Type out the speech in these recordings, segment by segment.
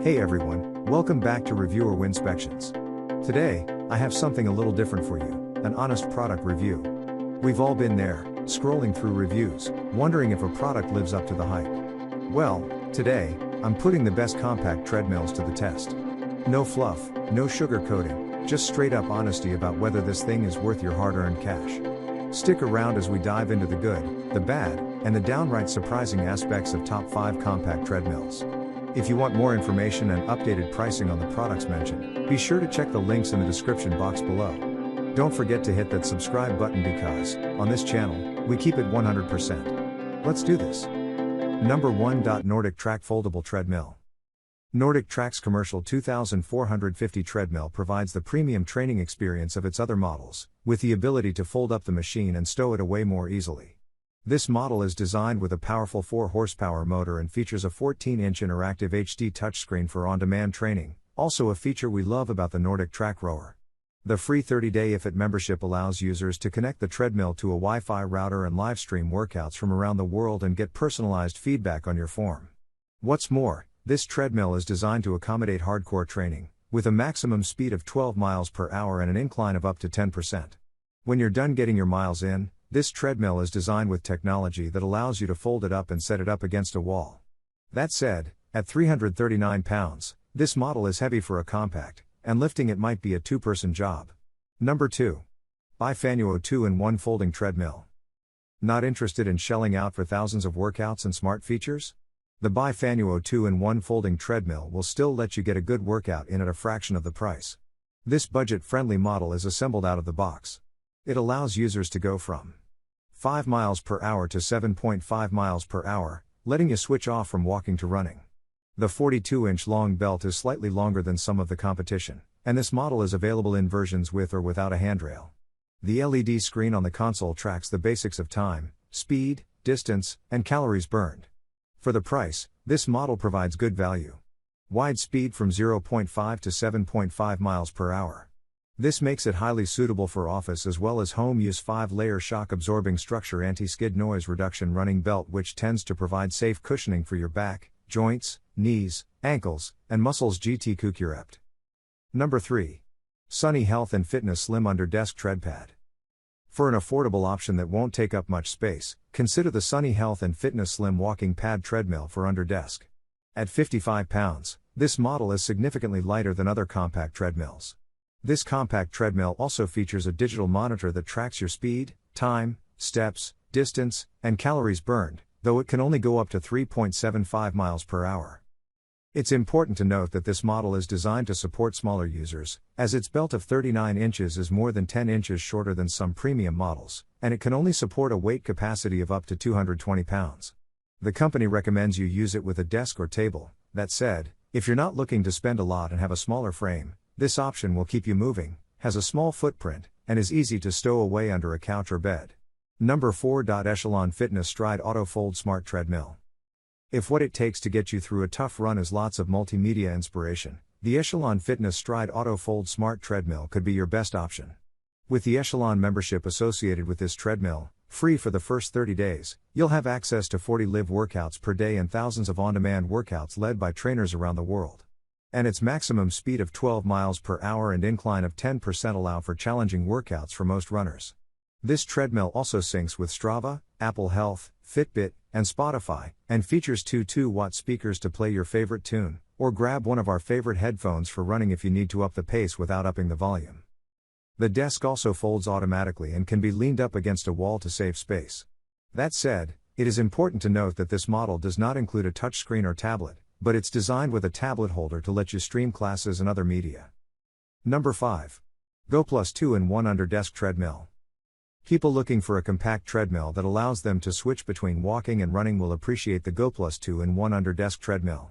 Hey everyone, welcome back to Reviewer Winspections. Today, I have something a little different for you, an honest product review. We've all been there, scrolling through reviews, wondering if a product lives up to the hype. Well, today, I'm putting the best compact treadmills to the test. No fluff, no sugarcoating, just straight up honesty about whether this thing is worth your hard-earned cash. Stick around as we dive into the good, the bad, and the downright surprising aspects of top 5 compact treadmills. If you want more information and updated pricing on the products mentioned, be sure to check the links in the description box below. Don't forget to hit that subscribe button because, on this channel, we keep it 100%. Let's do this. Number 1. Nordic Track Foldable Treadmill. Nordic Track's commercial 2450 treadmill provides the premium training experience of its other models, with the ability to fold up the machine and stow it away more easily. This model is designed with a powerful 4-horsepower motor and features a 14-inch interactive HD touchscreen for on-demand training, also a feature we love about the Nordic Track rower. The free 30-day IFIT membership allows users to connect the treadmill to a Wi-Fi router and live stream workouts from around the world and get personalized feedback on your form. What's more, this treadmill is designed to accommodate hardcore training, with a maximum speed of 12 miles per hour and an incline of up to 10%. When you're done getting your miles in, this treadmill is designed with technology that allows you to fold it up and set it up against a wall. That said, at 339 pounds, this model is heavy for a compact, and lifting it might be a two-person job. Number 2. Bifanuo 2-in-1 Folding Treadmill. Not interested in shelling out for thousands of workouts and smart features? The Bifanuo 2-in-1 Folding Treadmill will still let you get a good workout in at a fraction of the price. This budget-friendly model is assembled out of the box. It allows users to go from 5 miles per hour to 7.5 miles per hour, letting you switch off from walking to running. The 42-inch long belt is slightly longer than some of the competition, and this model is available in versions with or without a handrail. The LED screen on the console tracks the basics of time, speed, distance, and calories burned. For the price, this model provides good value. Wide speed from 0.5 to 7.5 miles per hour. This makes it highly suitable for office as well as home use. 5-layer shock-absorbing structure anti-skid noise reduction running belt which tends to provide safe cushioning for your back, joints, knees, ankles, and muscles. GT Kukurept. Number 3. Sunny Health and Fitness Slim Under Desk Tread Pad. For an affordable option that won't take up much space, consider the Sunny Health and Fitness Slim Walking Pad Treadmill for under desk. At 55 pounds, this model is significantly lighter than other compact treadmills. This compact treadmill also features a digital monitor that tracks your speed, time, steps, distance, and calories burned, though it can only go up to 3.75 miles per hour. It's important to note that this model is designed to support smaller users, as its belt of 39 inches is more than 10 inches shorter than some premium models, and it can only support a weight capacity of up to 220 pounds. The company recommends you use it with a desk or table. That said, if you're not looking to spend a lot and have a smaller frame, this option will keep you moving, has a small footprint, and is easy to stow away under a couch or bed. Number 4. Echelon Fitness Stride Auto Fold Smart Treadmill. If what it takes to get you through a tough run is lots of multimedia inspiration, the Echelon Fitness Stride Auto Fold Smart Treadmill could be your best option. With the Echelon membership associated with this treadmill, free for the first 30 days, you'll have access to 40 live workouts per day and thousands of on-demand workouts led by trainers around the world. And its maximum speed of 12 miles per hour and incline of 10% allow for challenging workouts for most runners. This treadmill also syncs with Strava, Apple Health, Fitbit, and Spotify, and features two 2-watt speakers to play your favorite tune, or grab one of our favorite headphones for running if you need to up the pace without upping the volume. The desk also folds automatically and can be leaned up against a wall to save space. That said, it is important to note that this model does not include a touchscreen or tablet, but it's designed with a tablet holder to let you stream classes and other media. Number 5. GoPlus 2-in-1 Under Desk Treadmill. People looking for a compact treadmill that allows them to switch between walking and running will appreciate the GoPlus 2-in-1 Under Desk Treadmill.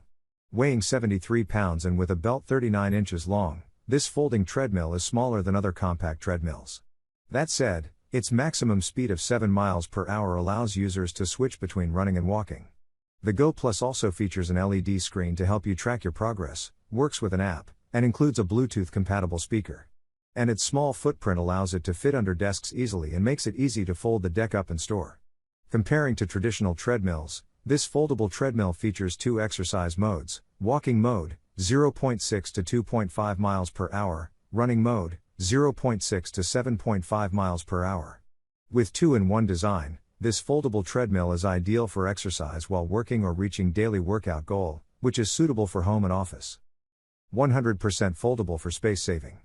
Weighing 73 pounds and with a belt 39 inches long, this folding treadmill is smaller than other compact treadmills. That said, its maximum speed of 7 miles per hour allows users to switch between running and walking. The Go Plus also features an LED screen to help you track your progress, works with an app, and includes a Bluetooth-compatible speaker. And its small footprint allows it to fit under desks easily and makes it easy to fold the deck up and store. Comparing to traditional treadmills, this foldable treadmill features 2 exercise modes, walking mode, 0.6 to 2.5 miles per hour, running mode, 0.6 to 7.5 miles per hour. With 2-in-1 design, this foldable treadmill is ideal for exercise while working or reaching daily workout goal, which is suitable for home and office. 100% foldable for space saving.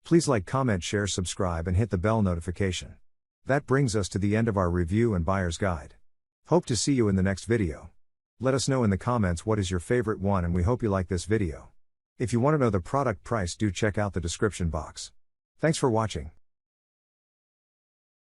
Please like, comment, share, subscribe and hit the bell notification. That brings us to the end of our review and buyer's guide. Hope to see you in the next video. Let us know in the comments what is your favorite one, and we hope you like this video. If you want to know the product price, do check out the description box. Thanks for watching.